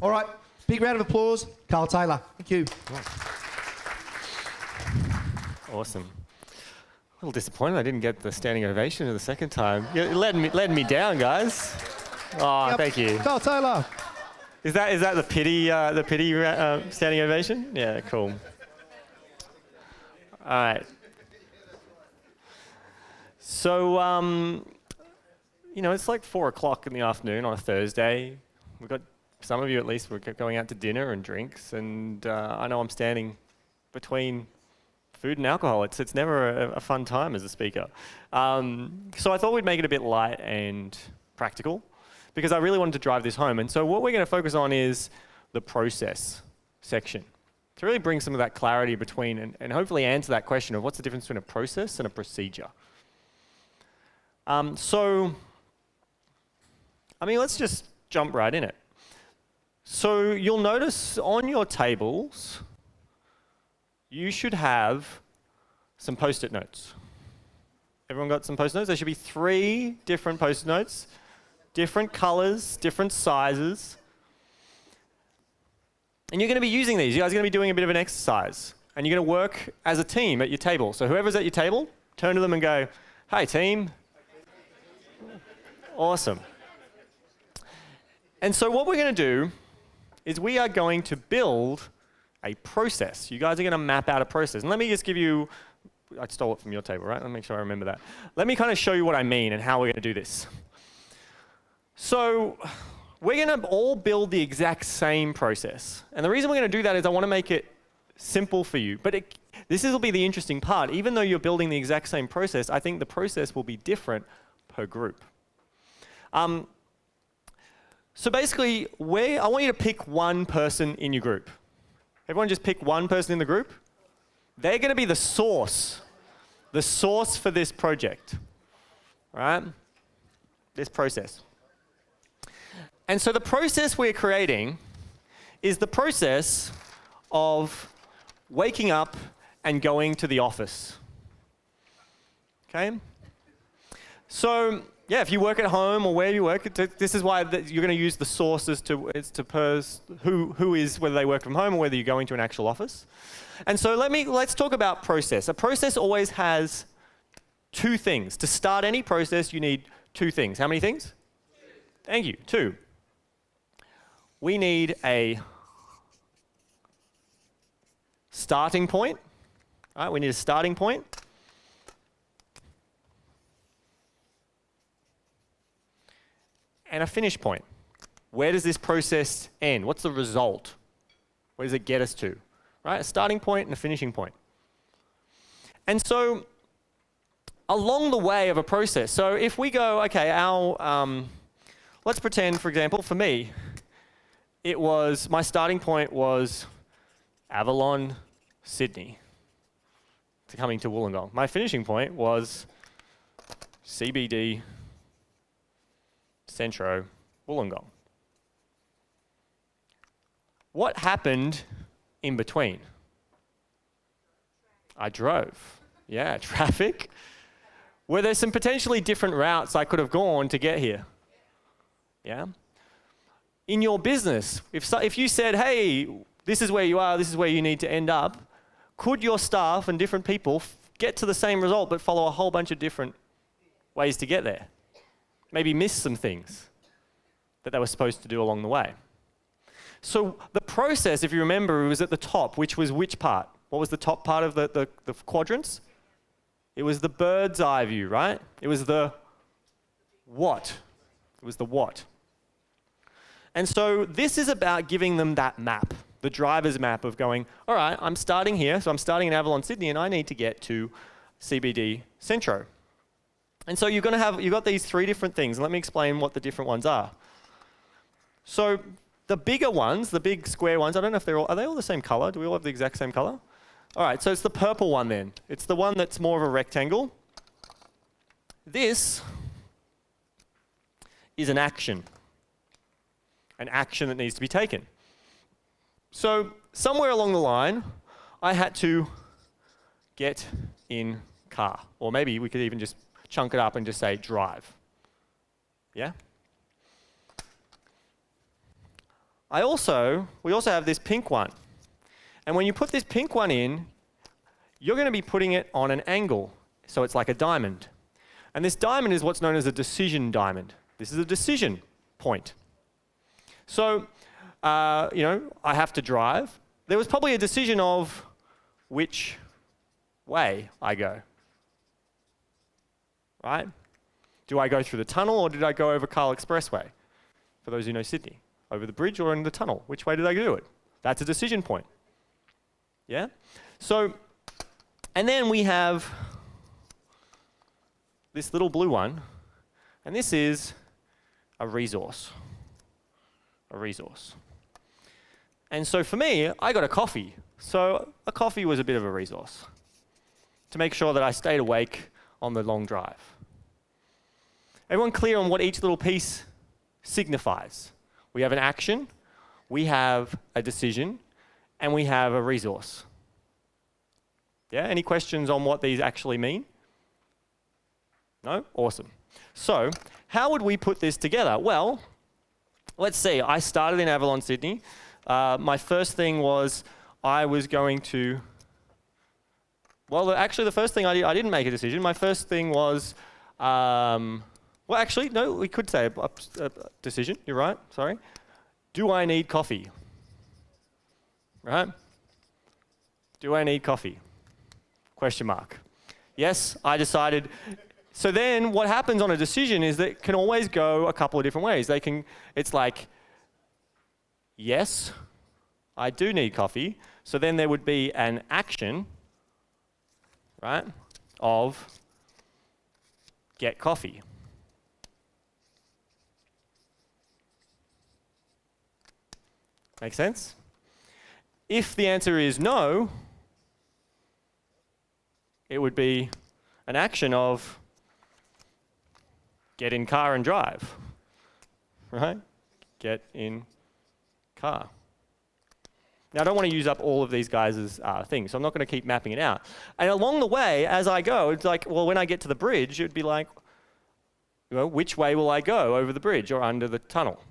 All right, big round of applause, Carl Taylor. Thank you. Awesome. A little disappointed I didn't get the standing ovation the second time. You're letting me down, guys. Oh, Yep. thank you. Carl Taylor. Is that the pity standing ovation? Yeah, cool. All right. So, it's like 4 o'clock in the afternoon on a Thursday. We've got, some of you at least, we're going out to dinner and drinks, and I know I'm standing between food and alcohol. It's never a fun time as a speaker. So I thought we'd make it a bit light and practical, because I really wanted to drive this home. And so what we're going to focus on is the process section, to really bring some of that clarity between and hopefully answer that question of what's the difference between a process and a procedure. Let's just jump right in it. So you'll notice on your tables, you should have some Post-it notes. Everyone got some Post-it notes? There should be 3 different Post-it notes, different colors, different sizes. And you're going to be using these. You guys are going to be doing a bit of an exercise. And you're going to work as a team at your table. So whoever's at your table, turn to them and go, "Hey, team." Awesome. And so what we're going to do is we are going to build a process. You guys are going to map out a process. And let me just give you, I stole it from your table, right? Let me make sure I remember that. Let me kind of show you what I mean and how we're going to do this. So we're going to all build the exact same process. And the reason we're going to do that is I want to make it simple for you. But this will be the interesting part. Even though you're building the exact same process, I think the process will be different per group. So basically, I want you to pick one person in your group. Everyone just pick one person in the group. They're going to be the source for this project, right? This process. And so the process we're creating is the process of waking up and going to the office. Okay? So, yeah, if you work at home or where you work, this is why you're going to use the sources to purse who is, whether they work from home or whether you're going to an actual office. And so let's talk about process. A process always has 2 things. To start any process, you need 2 things. How many things? 2. Thank you. 2. We need a starting point. All right, we need a starting point. And a finish point. Where does this process end? What's the result? Where does it get us to? Right? A starting point and a finishing point. And so, along the way of a process, so if we go, okay, let's pretend, for example, for me, my starting point was Avalon, Sydney, to coming to Wollongong. My finishing point was CBD, Centro, Wollongong. What happened in between? I drove. Yeah, traffic. Were there some potentially different routes I could have gone to get here? Yeah. In your business, if you said, "Hey, this is where you are, this is where you need to end up," could your staff and different people get to the same result but follow a whole bunch of different ways to get there? Maybe miss some things that they were supposed to do along the way. So the process, if you remember, was at the top, which was which part? What was the top part of the quadrants? It was the bird's eye view, right? It was the what. It was the what. And so this is about giving them that map, the driver's map of going, all right, I'm starting here, so I'm starting in Avalon, Sydney, and I need to get to CBD Centro. And so you've got these 3 different things. Let me explain what the different ones are. So the bigger ones, the big square ones, I don't know if are they all the same color? Do we all have the exact same color? All right, so it's the purple one then. It's the one that's more of a rectangle. This is an action that needs to be taken. So somewhere along the line, I had to get in car. Or maybe we could even just chunk it up and just say drive. Yeah? we also have this pink one. And when you put this pink one in, you're going to be putting it on an angle. So it's like a diamond. And this diamond is what's known as a decision diamond. This is a decision point. So, I have to drive. There was probably a decision of which way I go. Right? Do I go through the tunnel or did I go over Carl Expressway? For those who know Sydney. Over the bridge or in the tunnel? Which way did I do it? That's a decision point. Yeah? So, and then we have this little blue one, and this is a resource. A resource. And so for me, I got a coffee. So a coffee was a bit of a resource to make sure that I stayed awake on the long drive. Everyone clear on what each little piece signifies? We have an action, we have a decision, and we have a resource. Yeah, any questions on what these actually mean? No? Awesome. So, how would we put this together? Well, let's see. I started in Avalon, Sydney. My first thing was I was going to... Well, actually, the first thing I didn't make a decision. My first thing was... well, actually, no, we could say a decision. You're right. Sorry. Do I need coffee? Right? Do I need coffee? Question mark. Yes, I decided... So then what happens on a decision is that it can always go a couple of different ways. It's like, yes, I do need coffee. So then there would be an action, right, of get coffee. Make sense? If the answer is no, it would be an action of get in car and drive, right? Get in car. Now, I don't want to use up all of these guys' things, so I'm not going to keep mapping it out. And along the way, as I go, it's like, well, when I get to the bridge, it would be like, which way will I go, over the bridge or under the tunnel?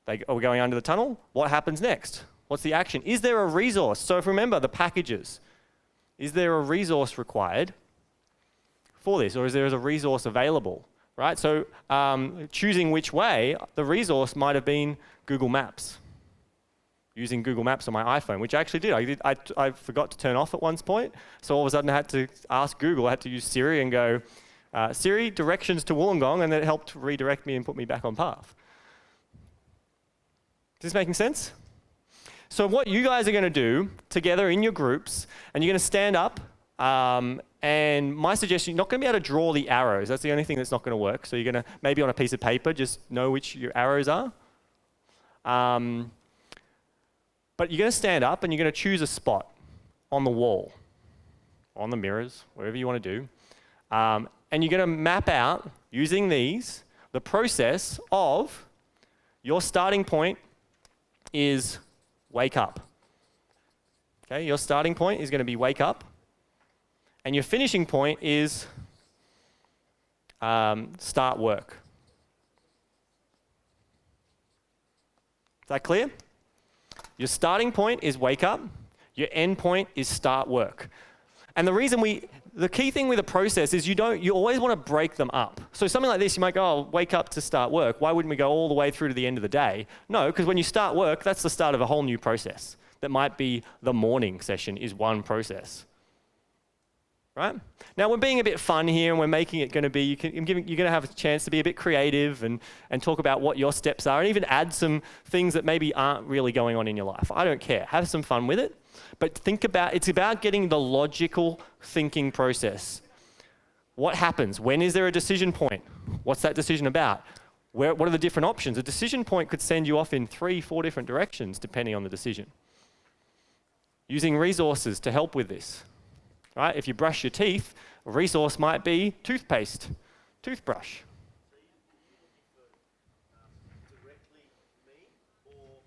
Are we going under the tunnel? What happens next? What's the action? Is there a resource? So if remember the packages, is there a resource required for this, or is there a resource available? Right? So choosing which way, the resource might have been Google Maps. Using Google Maps on my iPhone, which I actually did. I forgot to turn off at one point, so all of a sudden I had to ask Google. I had to use Siri and go, Siri, directions to Wollongong, and it helped redirect me and put me back on path. Is this making sense? So what you guys are going to do together in your groups, and you're going to stand up, and my suggestion, you're not going to be able to draw the arrows. That's the only thing that's not going to work. So you're going to, maybe on a piece of paper, just know which your arrows are. But you're going to stand up and you're going to choose a spot on the wall, on the mirrors, wherever you want to do. And you're going to map out, using these, the process of your starting point is wake up. Okay, your starting point is going to be wake up. And your finishing point is start work. Is that clear? Your starting point is wake up. Your end point is start work. And the key thing with a process is you always want to break them up. So something like this, you might go, oh, wake up to start work. Why wouldn't we go all the way through to the end of the day? No, because when you start work, that's the start of a whole new process. That might be the morning session is one process. Right? Now we're being a bit fun here and we're making it going to be, you're going to have a chance to be a bit creative and talk about what your steps are and even add some things that maybe aren't really going on in your life. I don't care. Have some fun with it. But it's about getting the logical thinking process. What happens? When is there a decision point? What's that decision about? What are the different options? A decision point could send you off in 3-4 different directions depending on the decision. Using resources to help with this. Right? If you brush your teeth, a resource might be toothpaste, toothbrush. So you're looking for directly me, or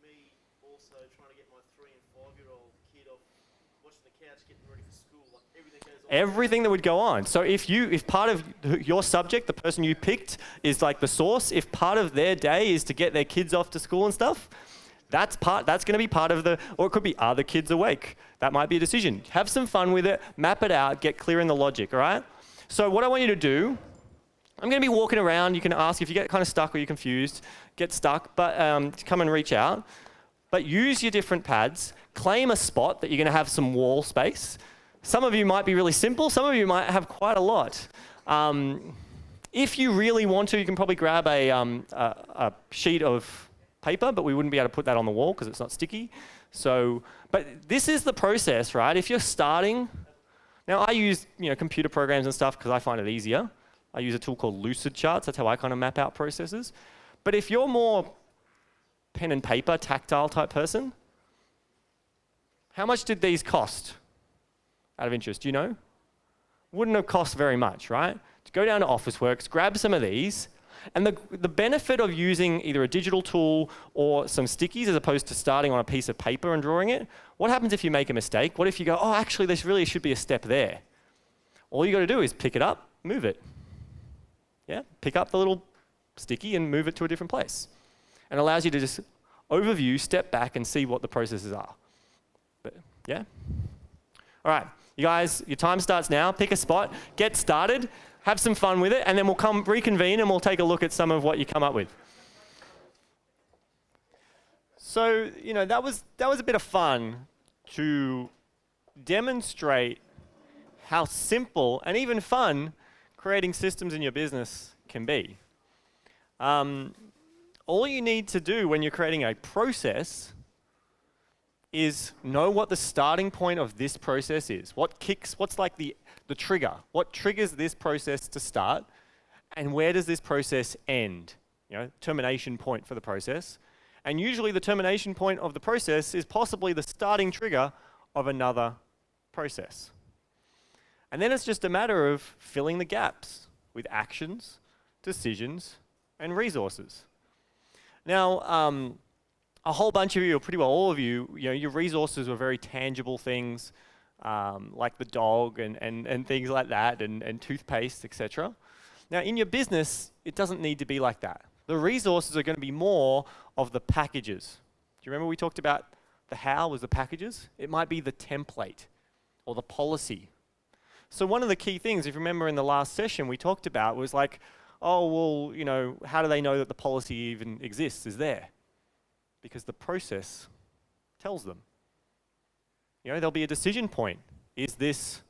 me also trying to get my 3 and 5-year-old kid off watching the couch getting ready for school, like everything goes Everything that would go on. So if part of your subject, the person you picked, is like the source, if part of their day is to get their kids off to school and stuff, that's going to be part of or it could be, are the kids awake? That might be a decision. Have some fun with it, map it out, get clear in the logic, all right? So what I want you to do, I'm going to be walking around. You can ask if you get kind of stuck or you're confused, get stuck, but come and reach out. But use your different pads, claim a spot that you're going to have some wall space. Some of you might be really simple. Some of you might have quite a lot. If you really want to, you can probably grab a sheet of paper, but we wouldn't be able to put that on the wall because it's not sticky. So, but this is the process, right? If you're starting, now I use computer programs and stuff because I find it easier. I use a tool called Lucid Charts. That's how I kind of map out processes. But if you're more pen and paper, tactile type person, how much did these cost? Out of interest, do you know? Wouldn't have cost very much, right? To go down to Officeworks, grab some of these, and the benefit of using either a digital tool or some stickies as opposed to starting on a piece of paper and drawing it, what happens if you make a mistake? What if you go, oh, actually, this really should be a step there? All you got to do is pick it up, move it. Yeah, pick up the little sticky and move it to a different place. And it allows you to just overview, step back, and see what the processes are. But, yeah? All right. You guys, your time starts now. Pick a spot, get started, have some fun with it, and then we'll come reconvene and we'll take a look at some of what you come up with. So, that was a bit of fun to demonstrate how simple and even fun creating systems in your business can be. All you need to do when you're creating a process is know what the starting point of this process is. What's like the trigger? What triggers this process to start? And where does this process end? Termination point for the process. And usually the termination point of the process is possibly the starting trigger of another process. And then it's just a matter of filling the gaps with actions, decisions, and resources. Now, a whole bunch of you, or pretty well all of you, your resources were very tangible things, like the dog and things like that, and toothpaste, etc. Now, in your business, it doesn't need to be like that. The resources are going to be more of the packages. Do you remember we talked about the how was the packages? It might be the template or the policy. So one of the key things, if you remember in the last session we talked about, was like, oh, well, how do they know that the policy even exists, is there? Because the process tells them. There'll be a decision point. Is this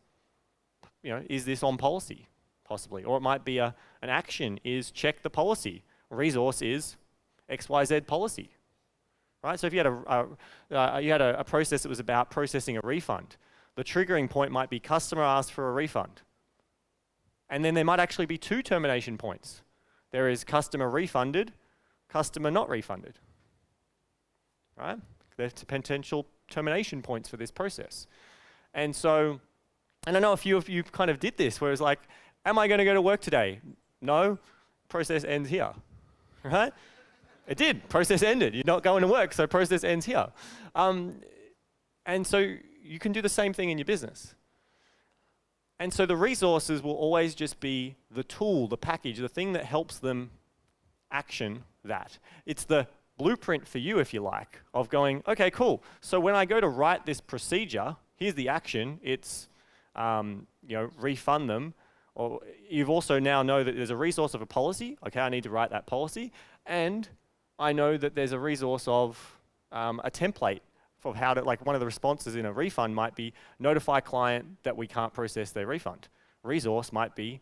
on policy? Possibly. Or it might be an action is check the policy. Resource is XYZ policy. Right? So if you had a process that was about processing a refund, the triggering point might be customer asked for a refund. And then there might actually be two termination points. There is customer refunded, customer not refunded. Right? There's potential termination points for this process. And so, and I know a few of you kind of did this, where it's like, am I going to go to work today? No, process ends here. Right? It did, process ended. You're not going to work, so process ends here. And so you can do the same thing in your business. And so the resources will always just be the tool, the package, the thing that helps them action that. It's the blueprint for you, if you like, of going, okay, cool. So when I go to write this procedure, here's the action. It's, refund them. Or you've also now know that there's a resource of a policy. Okay, I need to write that policy. And I know that there's a resource of a template for how to, like one of the responses in a refund might be notify client that we can't process their refund. Resource might be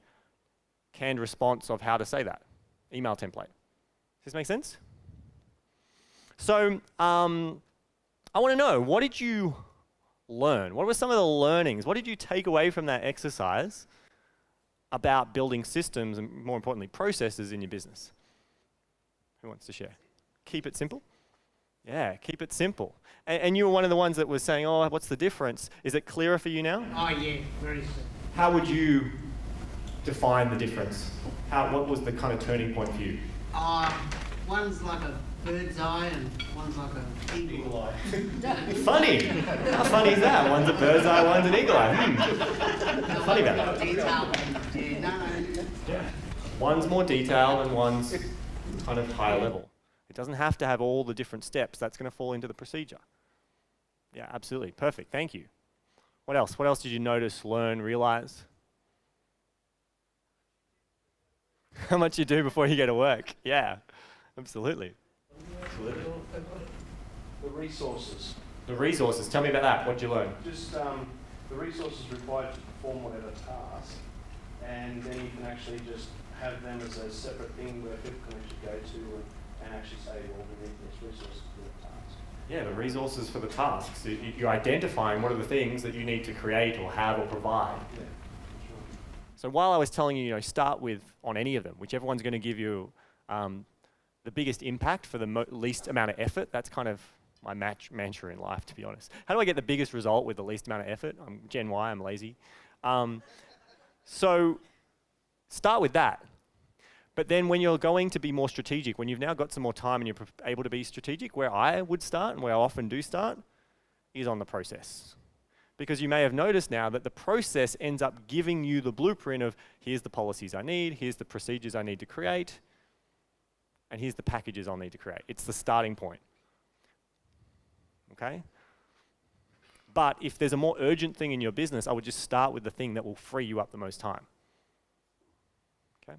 canned response of how to say that. Email template. Does this make sense? So I want to know, what did you learn? What were some of the learnings? What did you take away from that exercise about building systems and, more importantly, processes in your business? Who wants to share? Keep it simple? Yeah, keep it simple. And you were one of the ones that was saying, oh, what's the difference? Is it clearer for you now? Oh, yeah, very clear. How would you define the difference? What was the kind of turning point for you? One's like a bird's eye and one's like an eagle eye. Funny. How funny is that? One's a bird's eye, one's an eagle eye. The funny about that? Detail. Yeah, no. Yeah. One's more detailed and one's kind of higher level. It doesn't have to have all the different steps. That's going to fall into the procedure. Yeah, absolutely. Perfect. Thank you. What else? What else did you notice, learn, realize? How much you do before you go to work? Yeah, absolutely. Absolutely. The resources. The resources. Tell me about that. What did you learn? Just the resources required to perform whatever task, and then you can actually just have them as a separate thing where people can actually go to and actually say, well, we need these resources for the task. Yeah, the resources for the tasks. You're identifying what are the things that you need to create or have or provide. Yeah, that's right. So while I was telling you, start with on any of them, whichever one's going to give you the biggest impact for the least amount of effort. That's kind of my mantra in life, to be honest. How do I get the biggest result with the least amount of effort? I'm Gen Y, I'm lazy. So start with that. But then when you're going to be more strategic, when you've now got some more time and you're able to be strategic, where I would start and where I often do start is on the process. Because you may have noticed now that the process ends up giving you the blueprint of here's the policies I need, here's the procedures I need to create, and here's the packages I'll need to create. It's the starting point. Okay? But if there's a more urgent thing in your business, I would just start with the thing that will free you up the most time. Okay?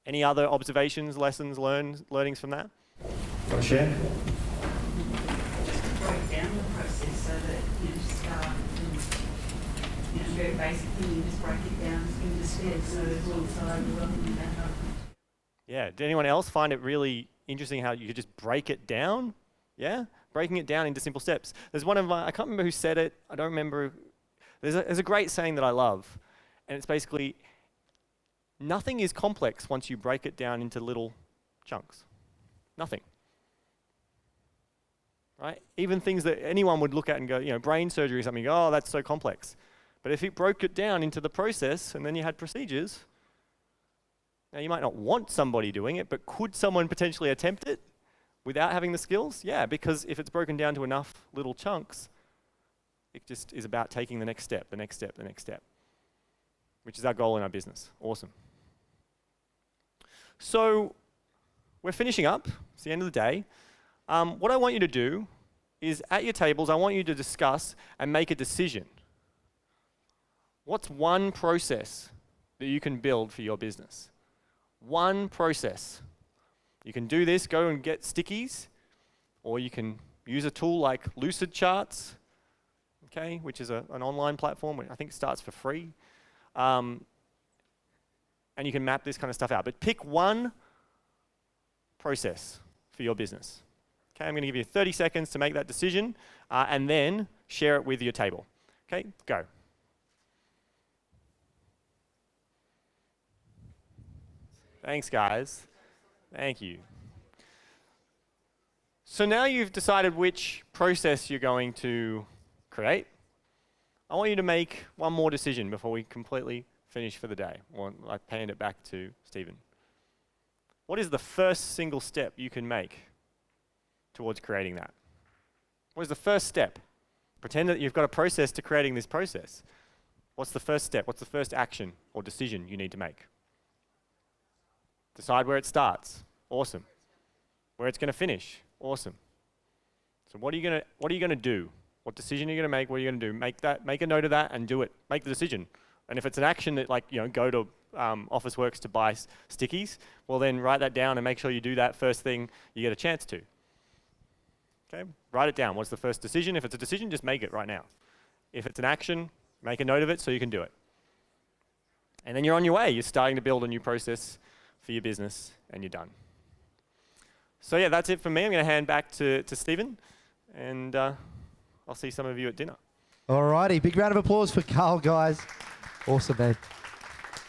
Any other observations, lessons, learnings from that? Want to share? Just to break down the process so that you just start and very basically you just break it down into steps so it's all side rather than that. Yeah. Did anyone else find it really interesting how you could just break it down? Yeah? Breaking it down into simple steps. There's one of my, I can't remember who said it. I don't remember. There's a great saying that I love. And it's basically, nothing is complex once you break it down into little chunks. Nothing. Right? Even things that anyone would look at and go, brain surgery or something, oh, that's so complex. But if you broke it down into the process and then you had procedures, now you might not want somebody doing it, but could someone potentially attempt it without having the skills? Yeah, because if it's broken down to enough little chunks, it just is about taking the next step, the next step, the next step, which is our goal in our business. Awesome. So we're finishing up. It's the end of the day. What I want you to do is at your tables, I want you to discuss and make a decision. What's one process that you can build for your business? One process. You can do this, go and get stickies, or you can use a tool like Lucid Charts, okay, which is an online platform, which I think starts for free. And you can map this kind of stuff out. But pick one process for your business. Okay, I'm going to give you 30 seconds to make that decision, and then share it with your table. Okay, go. Thanks, guys. Thank you. So now you've decided which process you're going to create. I want you to make one more decision before we completely finish for the day. Or I hand it back to Stephen. What is the first single step you can make towards creating that? What is the first step? Pretend that you've got a process to creating this process. What's the first step? What's the first action or decision you need to make? Decide where it starts. Awesome. Where it's going to finish. Awesome. So what are you going to do? What decision are you going to make? What are you going to do? Make a note of that and do it. Make the decision. And if it's an action that go to Officeworks to buy stickies, well then write that down and make sure you do that first thing you get a chance to. Okay? Write it down. What's the first decision? If it's a decision, just make it right now. If it's an action, make a note of it so you can do it. And then you're on your way. You're starting to build a new process for your business, and you're done. So yeah, that's it for me. I'm going to hand back to Stephen, and I'll see some of you at dinner. Alrighty, big round of applause for Carl, guys. Awesome, man.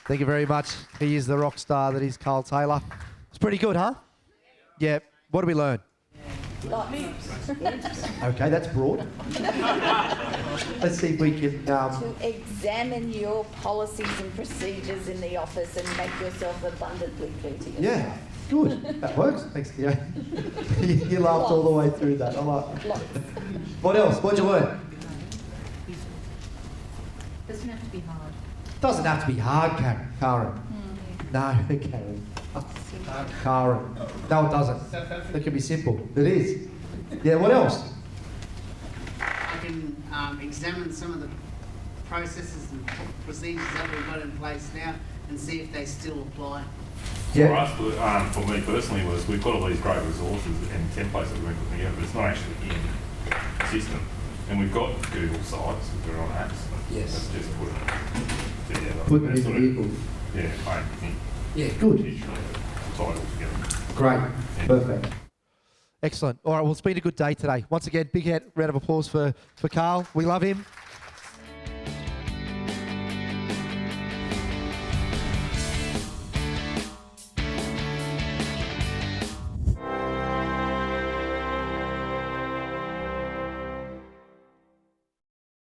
Thank you very much. He is the rock star that is Carl Taylor. It's pretty good, huh? Yeah. What did we learn? Okay, that's broad. Let's see if we can... to examine your policies and procedures in the office and make yourself abundantly clear to yourself. Yeah, good. That works. Thanks, Theo. You laughed all the way through that. I like it. Lots. What else? What'd you learn? Doesn't have to be hard. Doesn't have to be hard, Karen. No, Karen. Karen. No, it doesn't. It can be simple. It is. Yeah, what else? I can examine some of the processes and procedures that we've got in place now and see if they still apply. Yeah. For us, for me personally, was we've got all these great resources and templates that we've been putting together, but it's not actually in the system. And we've got Google sites that are on apps. Yes. Let's just put it together. Put them in That's the sort of- vehicle. Yeah, I think Yeah, good. usually tie it all together. Great. Perfect. Excellent. All right, well, it's been a good day today. Once again, big round of applause for Carl. We love him.